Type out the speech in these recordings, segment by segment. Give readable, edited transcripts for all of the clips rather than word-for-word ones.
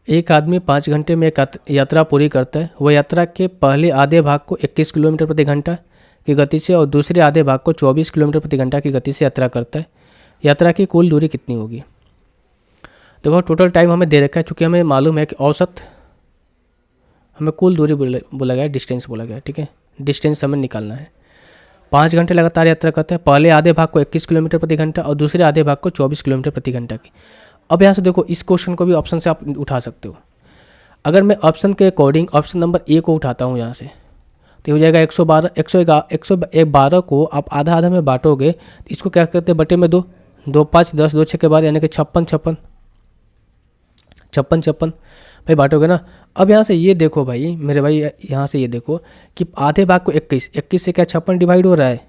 एक आदमी 5 घंटे में एक यात्रा पूरी करता है। वह यात्रा के पहले आधे भाग को 21 किलोमीटर प्रति घंटा की गति से और दूसरे आधे भाग को 24 किलोमीटर प्रति घंटा की गति से यात्रा करता है। यात्रा की कुल दूरी कितनी होगी? देखो टोटल टाइम हमें दे रखा है, चूँकि हमें मालूम है कि औसत, हमें कुल दूरी बोला गया है, डिस्टेंस बोला गया है, ठीक है। डिस्टेंस हमें निकालना है। 5 घंटे लगातार यात्रा करते हैं, पहले आधे भाग को 21 किलोमीटर प्रति घंटा और दूसरे आधे भाग को 24 किलोमीटर प्रति घंटा की। अब यहाँ से देखो, इस क्वेश्चन को भी ऑप्शन से आप उठा सकते हो। अगर मैं ऑप्शन के अकॉर्डिंग ऑप्शन नंबर ए को उठाता हूँ यहाँ से, तो हो जाएगा 112 को आप आधा आधा में बांटोगे, तो इसको क्या करते हैं, बटे में 2, 2 5 10, 2 6 के बाद यानी कि 56 भाई बांटोगे ना। अब यहाँ से ये देखो भाई मेरे भाई, यहाँ से ये देखो कि आधे भाग को 21 से क्या 56 डिवाइड हो रहा है।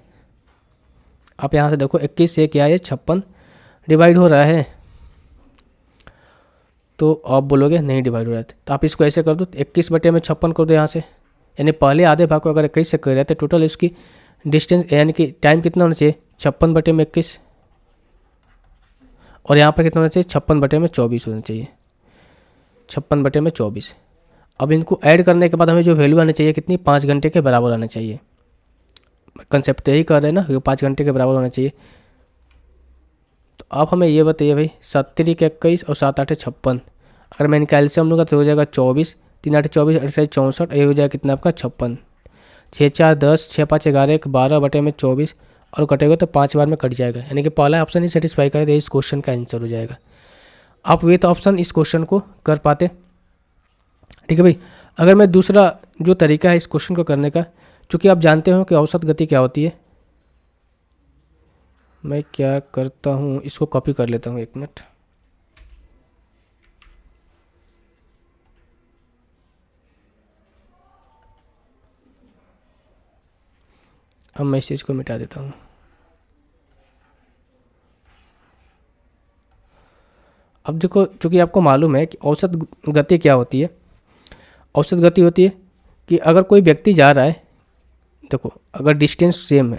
आप यहाँ से देखो 21 से क्या है 56 डिवाइड हो रहा है, तो आप बोलोगे नहीं डिवाइड हो रहा है, तो आप इसको ऐसे कर दो, 21 बटे में 56 कर दो यहाँ से, यानी पहले आधे भाग को अगर 21 से कर रहे थे, टोटल इसकी डिस्टेंस यानी कि टाइम कितना होना चाहिए 56 बटे में 21, और यहाँ पर कितना होना चाहिए 56 बटे में 24 होना चाहिए, 56 बटे में 24। अब इनको ऐड करने के बाद हमें जो वैल्यू आनी चाहिए कितनी, 5 घंटे के बराबर आना चाहिए। कंसेप्ट यही कर रहे हैं ना, 5 घंटे के बराबर होना चाहिए। तो आप हमें ये बताइए भाई, 7 के 21 और 7 8 56, अगर मैं इनका एलसीएम लूँगा तो हो जाएगा 24, 3 8 24, 28 64, ये हो जाएगा कितना आपका 56, 6 4 10, 6 5 11, 12 बटे में 24, और कटेगा तो 5 बार में कट जाएगा, यानी कि पहला ऑप्शन ही सेटिस्फाई करे तो इस क्वेश्चन का आंसर हो जाएगा। आप विथ ऑप्शन इस क्वेश्चन को कर पाते, ठीक है भाई। अगर मैं दूसरा जो तरीका है इस क्वेश्चन को करने का, चूँकि आप जानते हो कि औसत गति क्या होती है, मैं क्या करता हूँ इसको कॉपी कर लेता हूँ, 1 मिनट। अब मैं इस चीज़ को मिटा देता हूँ। अब देखो, चूँकि आपको मालूम है कि औसत गति क्या होती है। औसत गति होती है कि अगर कोई व्यक्ति जा रहा है, देखो अगर डिस्टेंस सेम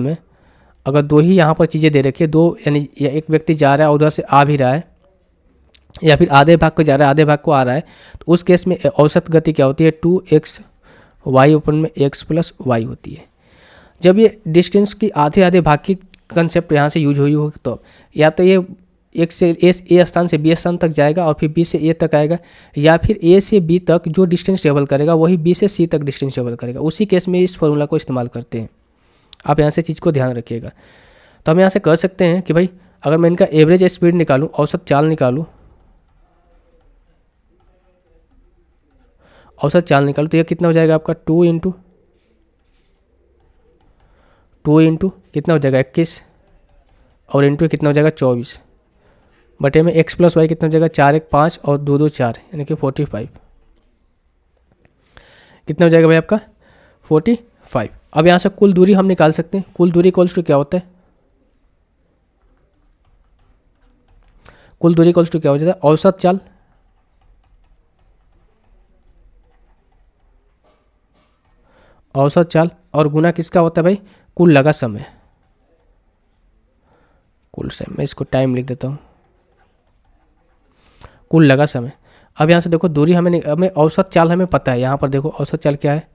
है, अगर दो ही यहाँ पर चीज़ें दे रखी है, दो यानी एक व्यक्ति जा रहा है उधर से आ भी रहा है, या फिर आधे भाग को जा रहा है आधे भाग को आ रहा है, तो उस केस में औसत गति क्या होती है 2x y अपन में x प्लस वाई होती है। जब ये डिस्टेंस की आधे आधे भाग की कंसेप्ट यहाँ से यूज हुई होगी, तो या तो ये एक से ए स्थान से बी स्थान तक जाएगा और फिर बी से ए तक आएगा, या फिर ए से बी तक जो डिस्टेंस ट्रेवल करेगा वही बी से सी तक डिस्टेंस ट्रेवल करेगा। उसी केस में इस फॉर्मूला को इस्तेमाल करते हैं। आप यहाँ से चीज़ को ध्यान रखिएगा। तो हम यहाँ से कर सकते हैं कि भाई अगर मैं इनका एवरेज स्पीड निकालूँ, औसत चाल निकालूँ, तो ये कितना हो जाएगा आपका 2 इंटू कितना हो जाएगा 21, और इंटू कितना हो जाएगा 24, बटे में x प्लस वाई कितना हो जाएगा 4 1 5 और 2 2 4, यानी कि 45। कितना हो जाएगा भाई आपका 45। अब यहाँ से कुल दूरी हम निकाल सकते हैं। कुल दूरी इक्वल्स टू क्या होता है, कुल दूरी इक्वल्स टू क्या हो जाता है, औसत चाल और गुना किसका होता है भाई, कुल लगा समय। मैं इसको टाइम लिख देता हूँ, कुल लगा समय। अब यहाँ से देखो दूरी हमें औसत चाल हमें पता है। यहाँ पर देखो औसत चाल क्या है,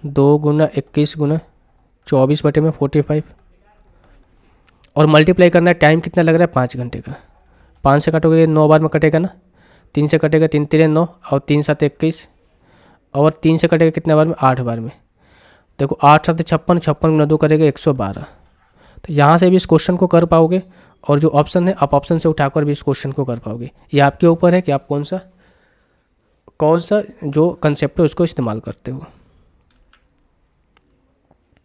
2 गुना 21 गुना 24 बटे में 45, और मल्टीप्लाई करना है, टाइम कितना लग रहा है 5 घंटे का। 5 से कटोगे 9 बार में कटेगा ना, 3 से कटेगा 3 3 9 और 3 7 21, और 3 से कटेगा कितने बार में 8 बार में। देखो 8 7 56, 56 गुना 2 करेगा 112। तो यहाँ से भी इस क्वेश्चन को कर पाओगे, और जो ऑप्शन है आप ऑप्शन से उठाकर भी इस क्वेश्चन को कर पाओगे। ये आपके ऊपर है कि आप कौन सा जो कंसेप्ट है उसको इस्तेमाल करते हो।